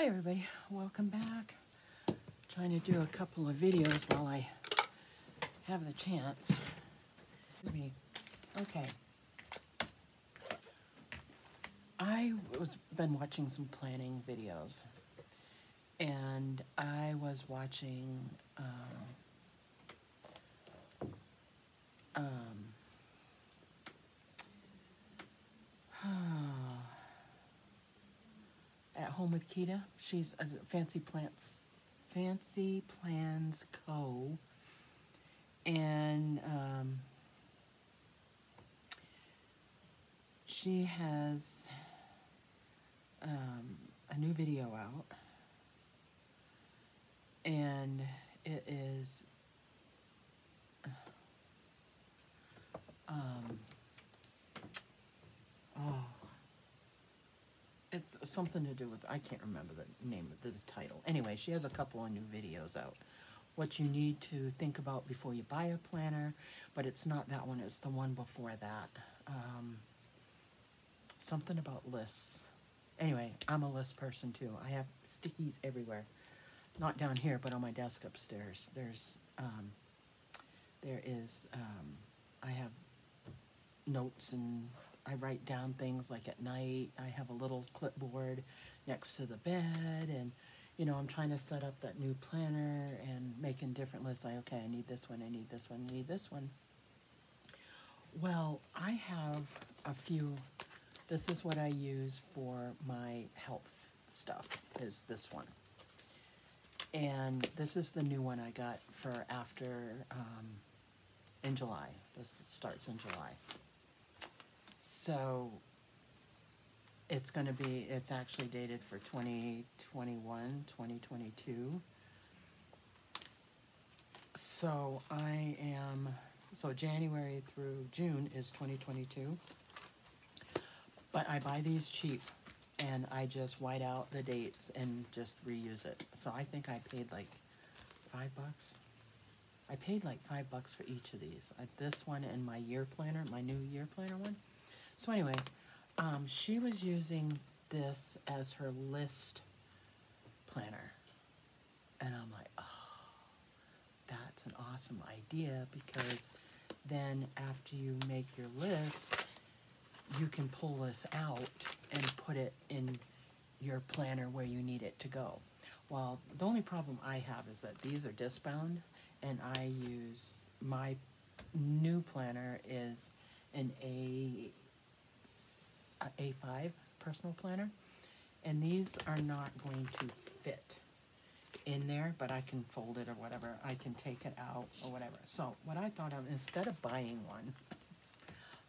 Hi everybody, welcome back. Trying to do a couple of videos while I have the chance. Okay. I been watching some planning videos, and I was watching At Home with Kita. She's a Fancy Plans Co. And she has a new video out, and it is it's something to do with, I can't remember the name of the title. Anyway, she has a couple of new videos out. What you need to think about before you buy a planner, but it's not that one, it's the one before that. Something about lists. Anyway, I'm a list person too. I have stickies everywhere. Not down here, but on my desk upstairs. I have notes, and I write down things like at night. I have a little clipboard next to the bed, and you know, I'm trying to set up that new planner and making different lists. Like, okay, I need this one, I need this one, I need this one. Well, I have a few. This is what I use for my health stuff, is this one. And this is the new one I got for after, in July. This starts in July. So it's going to be, it's actually dated for 2021, 2022. So so January through June is 2022. But I buy these cheap, and I just white out the dates and just reuse it. So I think I paid like $5. I paid like $5 for each of these. This one and my year planner, my new year planner one. So anyway, she was using this as her list planner. And I'm like, oh, that's an awesome idea, because then after you make your list, you can pull this out and put it in your planner where you need it to go. Well, the only problem I have is that these are disc bound, and I use, my new planner is an A5 personal planner, and these are not going to fit in there, but I can fold it or whatever. I can take it out or whatever. So what I thought of, instead of buying one,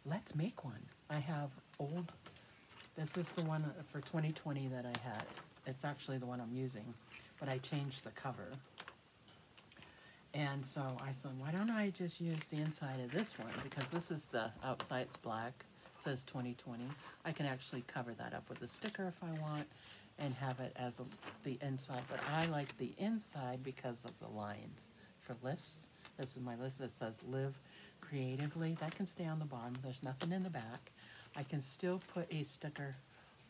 let's make one. I have this is the one for 2020 that I had. It's actually the one I'm using, but I changed the cover. And so I said, why don't I just use the inside of this one? Because this is the outside, it's black, it says 2020. I can actually cover that up with a sticker if I want, and have it as the inside. But I like the inside because of the lines for lists. This is my list that says live creatively. That can stay on the bottom. There's nothing in the back. I can still put a sticker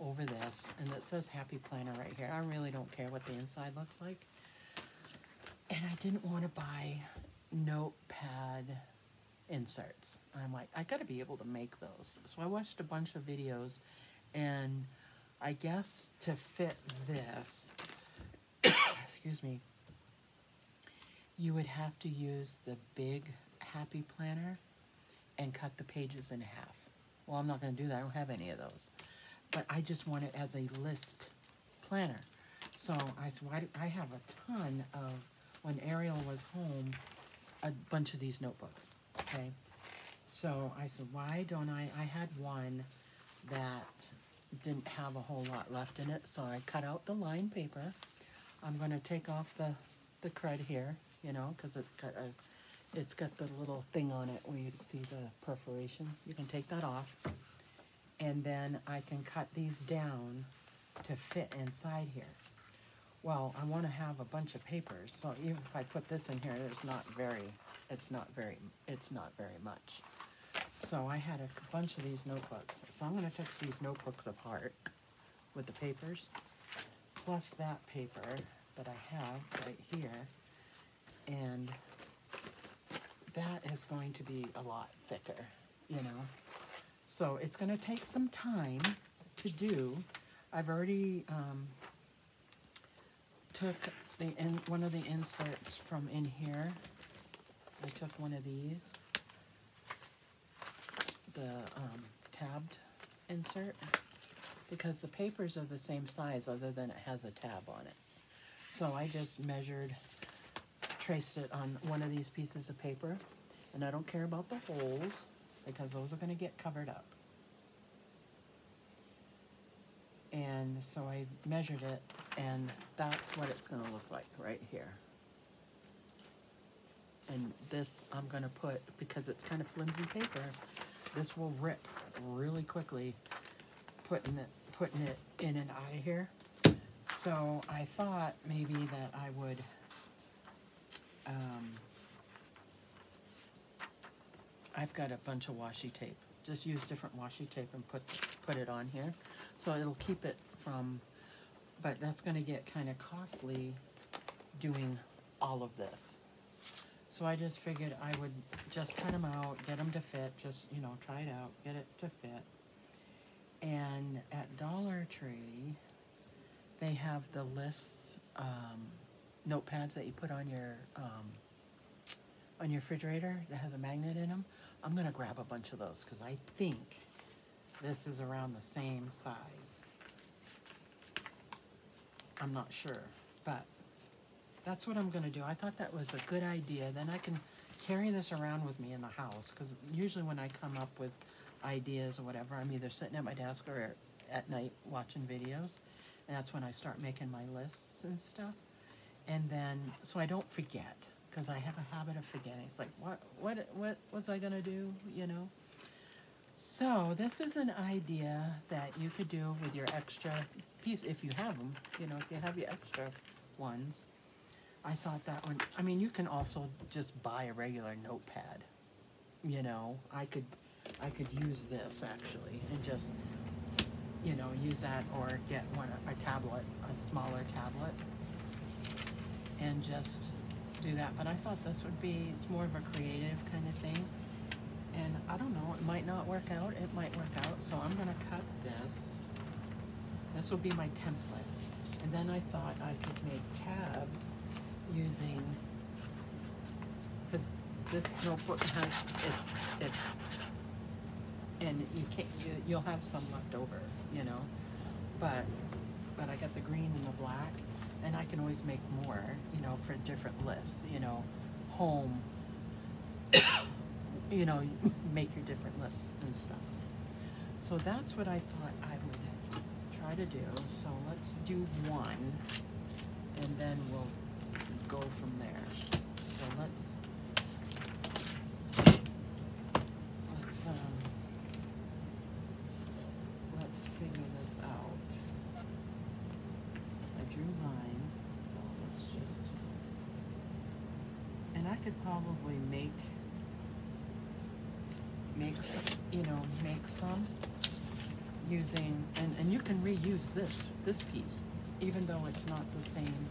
over this, and it says Happy Planner right here. I really don't care what the inside looks like. And I didn't want to buy notepad inserts. I'm like, I got to be able to make those. So I watched a bunch of videos, and I guess to fit this, excuse me, you would have to use the big Happy Planner and cut the pages in half. Well, I'm not going to do that. I don't have any of those. But I just want it as a list planner. So I said, I have a ton of, when Ariel was home, a bunch of these notebooks, okay? So I said, why don't I had one that didn't have a whole lot left in it, so I cut out the lined paper. I'm going to take off the crud here, you know, because it's got the little thing on it where you see the perforation. You can take that off, and then I can cut these down to fit inside here. Well, I want to have a bunch of papers, so even if I put this in here, it's not very much. So I had a bunch of these notebooks. So I'm going to take these notebooks apart with the papers, plus that paper that I have right here, and that is going to be a lot thicker, you know. So it's going to take some time to do. I've already took one of the inserts from in here. I took one of these, the tabbed insert, because the papers are the same size other than it has a tab on it. So I just measured, traced it on one of these pieces of paper, and I don't care about the holes because those are going to get covered up. And so I measured it, and that's what it's going to look like right here. And this I'm going to put, because it's kind of flimsy paper, this will rip really quickly putting it in and out of here. So I thought maybe that I would I've got a bunch of washi tape. Just use different washi tape and put it on here. So it'll keep it from, but that's going to get kind of costly doing all of this. So I just figured I would just cut them out, get them to fit, just, you know, try it out, get it to fit. And at Dollar Tree, they have the lists, notepads that you put on your refrigerator that has a magnet in them. I'm going to grab a bunch of those because I think this is around the same size. I'm not sure, but that's what I'm going to do. I thought that was a good idea. Then I can carry this around with me in the house, because usually when I come up with ideas or whatever, I'm either sitting at my desk or at night watching videos, and that's when I start making my lists and stuff. And then, so I don't forget, because I have a habit of forgetting. It's like, what was I going to do, you know? So this is an idea that you could do with your extra piece, if you have them, you know, if you have your extra ones. I thought that one, I mean, you can also just buy a regular notepad, you know. I could use this actually and just, you know, use that, or get a tablet, a smaller tablet, and just do that. But I thought this would be, it's more of a creative kind of thing. And I don't know, it might not work out, it might work out. So I'm gonna cut this. This will be my template. And then I thought I could make tabs using, because this notebook has, it's, and you'll have some left over, you know, but I got the green and the black, and I can always make more, you know, for different lists, you know, home, you know, make your different lists and stuff. So that's what I thought I would try to do. So let's do one, and then we'll go from there. So let's figure this out. I drew lines, so let's just, and I could probably make some, you know, make some using, and you can reuse this piece, even though it's not the same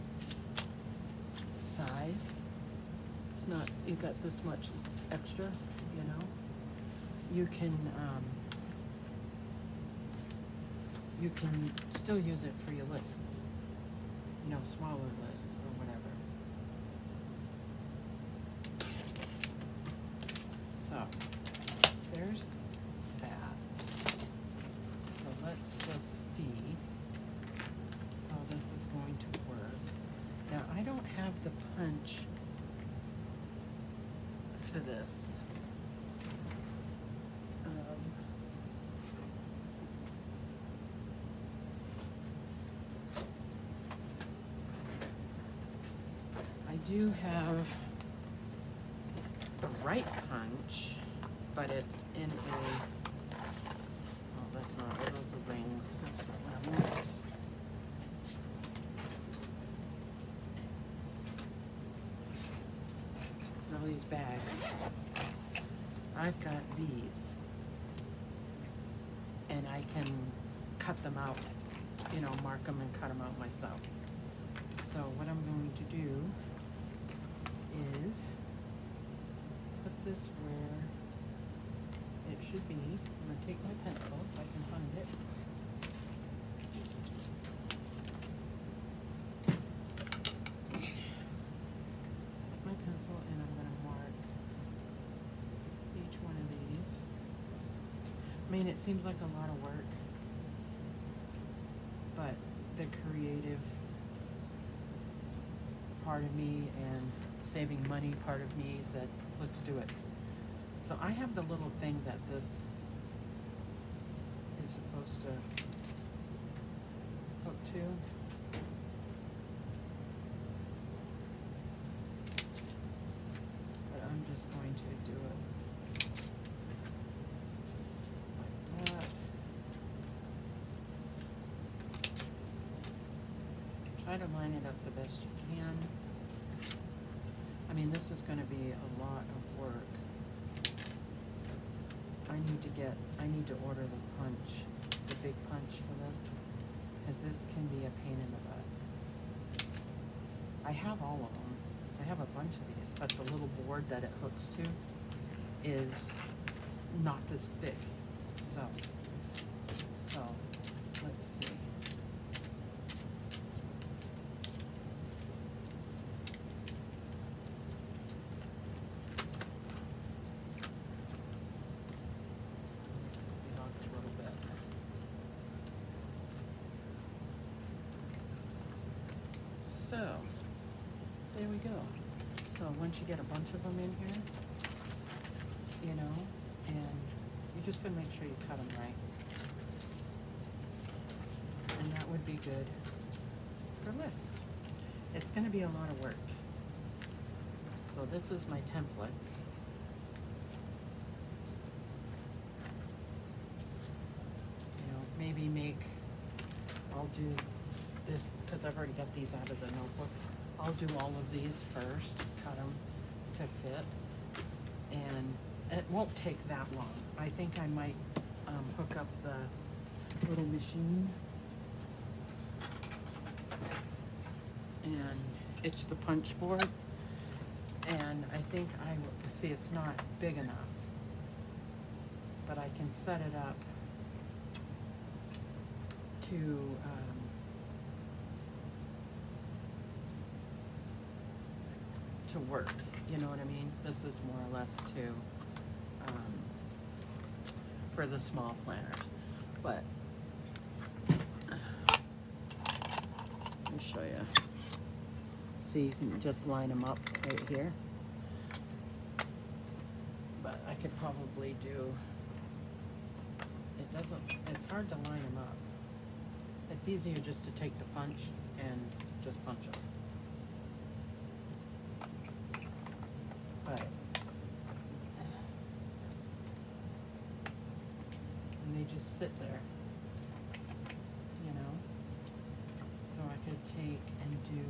size. It's not, you got this much extra, you know. You can still use it for your lists, you know, smaller lists or whatever. So there's that. So let's just see how this is going to work. Now I don't have the punch for this. I do have the right punch, but it's in a, oh, that's not, those are rings. That's not what I want. All these bags. I've got these, and I can cut them out you know, mark them and cut them out myself. So what I'm going to do is put this where it should be. I'm going to take my pencil if I can find it. Take my pencil and I'm going to mark each one of these. I mean, it seems like a lot of work, but the creative part of me and saving money part of me said, let's do it. So I have the little thing that this is supposed to hook to. But I'm just going to do it just like that. Try to line it up the best you can. I mean, this is going to be a lot of work. I need to order the punch, the big punch for this, because this can be a pain in the butt. I have all of them. I have a bunch of these, but the little board that it hooks to is not this thick. So let's see. So, there we go. So once you get a bunch of them in here, you know, and you're just going to make sure you cut them right. And that would be good for lists. It's going to be a lot of work. So this is my template. You know, maybe I'll do this, because I've already got these out of the notebook. I'll do all of these first, cut them to fit, and it won't take that long. I think I might hook up the little machine and itch the punch board, and I think I will see it's not big enough, but I can set it up to work, you know what I mean? This is more or less to for the small planners, but let me show you. See, you can just line them up right here, but I could probably do, it's hard to line them up. It's easier just to take the punch and just punch them. But, and they just sit there, you know? So I could take and do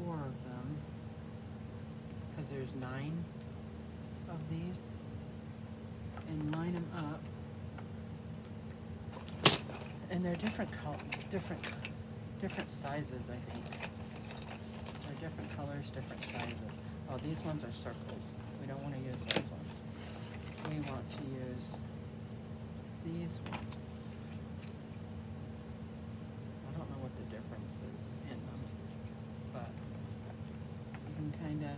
4 of them, because there's 9 of these, and line them up. And they're different sizes, I think. They're different colors, different sizes. Oh, these ones are circles. We don't want to use those ones. We want to use these ones. I don't know what the difference is in them, but you can kind of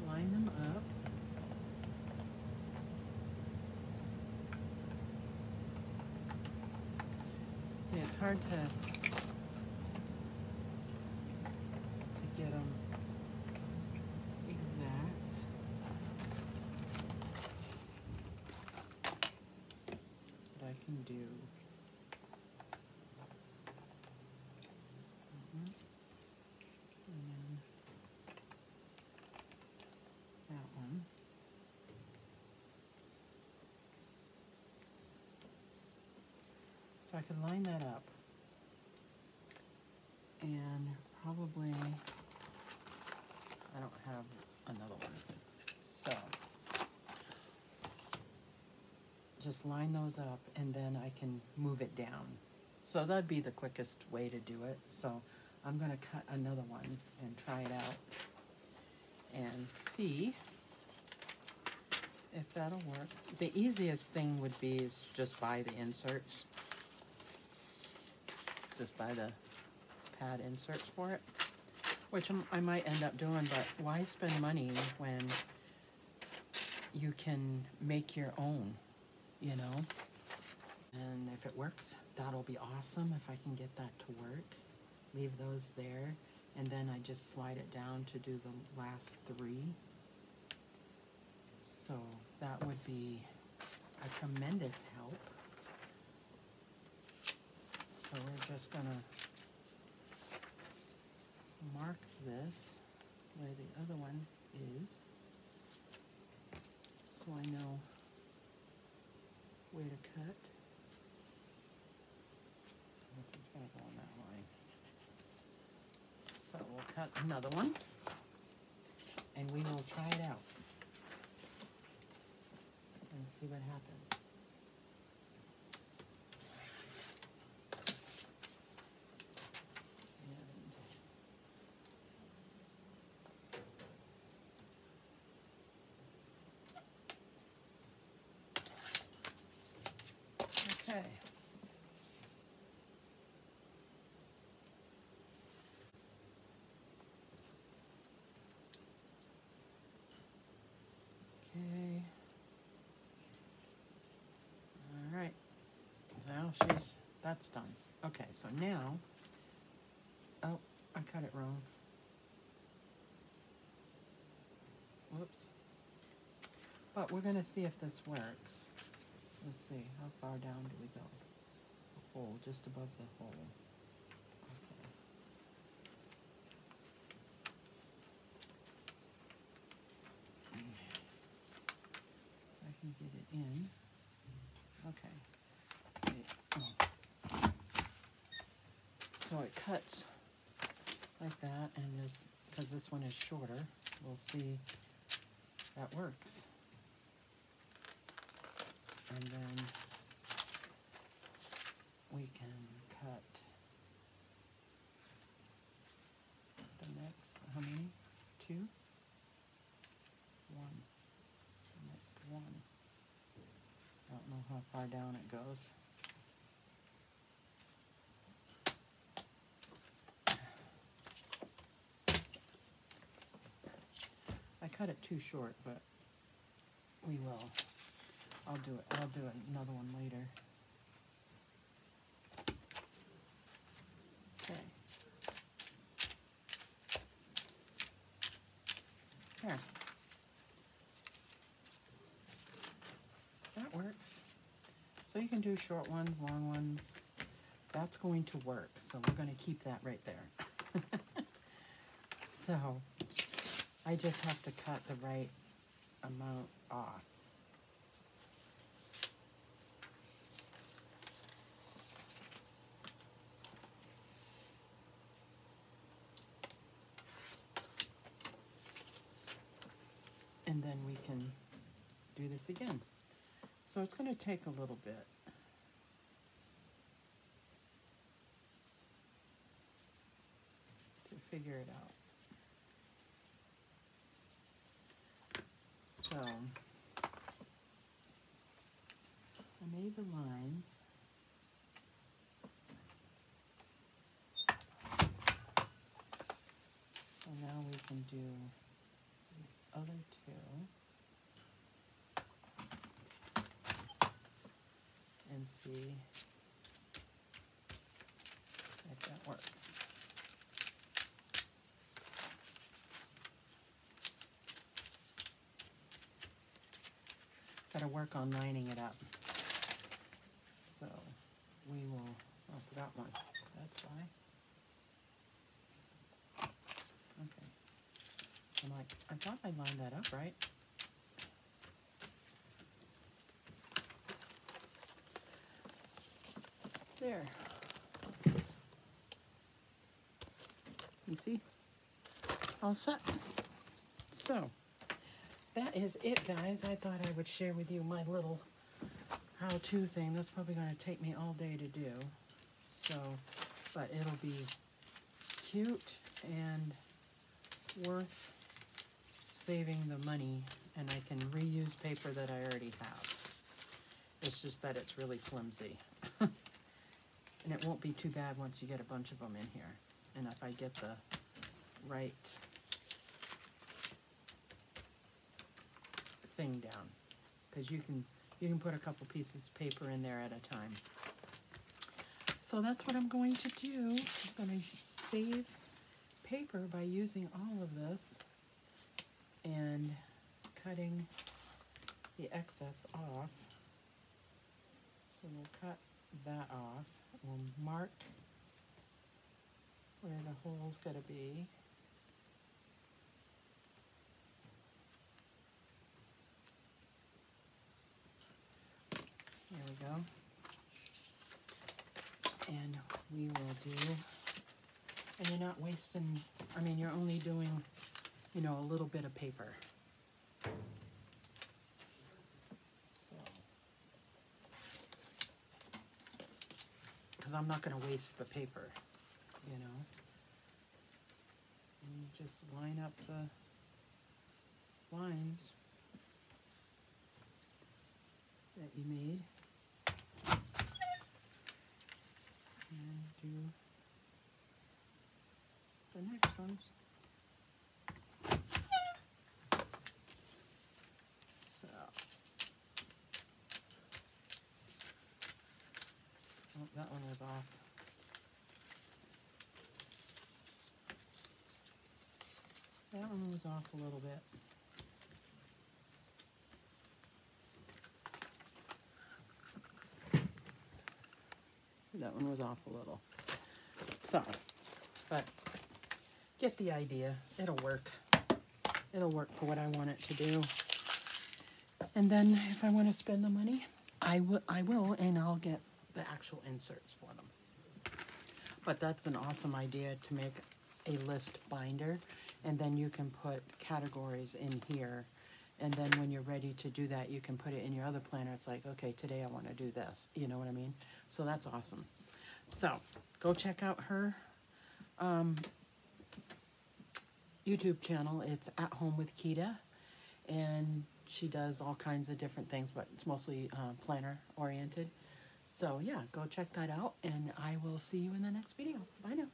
line them up. See, it's hard to get them exact. But I can do. And then that one. So I could line that up, and probably, I don't have another one, so just line those up and then I can move it down. So that'd be the quickest way to do it. So I'm going to cut another one and try it out and see if that'll work. The easiest thing would be is just buy the inserts. Just buy the pad inserts for it, which I might end up doing, but why spend money when you can make your own, you know? And if it works, that'll be awesome if I can get that to work. Leave those there, and then I just slide it down to do the last 3. So that would be a tremendous help. So we're just gonna mark this where the other one is, so I know where to cut. This is gonna go on that line. So we'll cut another one, and we will try it out and see what happens. Okay. Okay. All right. Now that's done. Okay, so now, oh, I cut it wrong. Whoops. But we're gonna see if this works. Let's see, how far down do we go? The hole, just above the hole. Okay. I can get it in. Okay. See. Oh. So it cuts like that, and this, because this one is shorter, we'll see that works. And then we can cut the next, how many? 2? 1. The next one. I don't know how far down it goes. I cut it too short, but we will. I'll do another one later. Okay. There. That works. So you can do short ones, long ones. That's going to work. So we're going to keep that right there. So I just have to cut the right amount off. And then we can do this again. So it's going to take a little bit. To figure it out. So I made the lines. So now we can do these other 2. And see if that works. Got to work on lining it up. So we will, oh, I forgot one. That's why. Okay. I'm like, I thought I lined that up right. There. You see? All set. So, that is it, guys. I thought I would share with you my little how-to thing. That's probably going to take me all day to do. So, but it'll be cute and worth saving the money, and I can reuse paper that I already have. It's just that it's really flimsy. And it won't be too bad once you get a bunch of them in here. And if I get the right thing down, because you can put a couple pieces of paper in there at a time. So that's what I'm going to do. I'm going to save paper by using all of this and cutting the excess off. So we'll cut that off. We'll mark where the hole's going to be. There we go. And we will do, and you're not wasting, I mean, you're only doing, you know, a little bit of paper. Because I'm not going to waste the paper, you know. And you just line up the lines that you made. And do the next ones. So, oh, that one was off. That one was off a little bit. That one was off a little. So, but get the idea. It'll work. It'll work for what I want it to do. And then if I want to spend the money, I will, and I'll get the actual inserts for them. But that's an awesome idea to make a list binder, and then you can put categories in here. And then when you're ready to do that, you can put it in your other planner. It's like, okay, today I want to do this. You know what I mean? So that's awesome. So go check out her YouTube channel. It's At Home with Keita. And she does all kinds of different things, but it's mostly planner oriented. So yeah, go check that out. And I will see you in the next video. Bye now.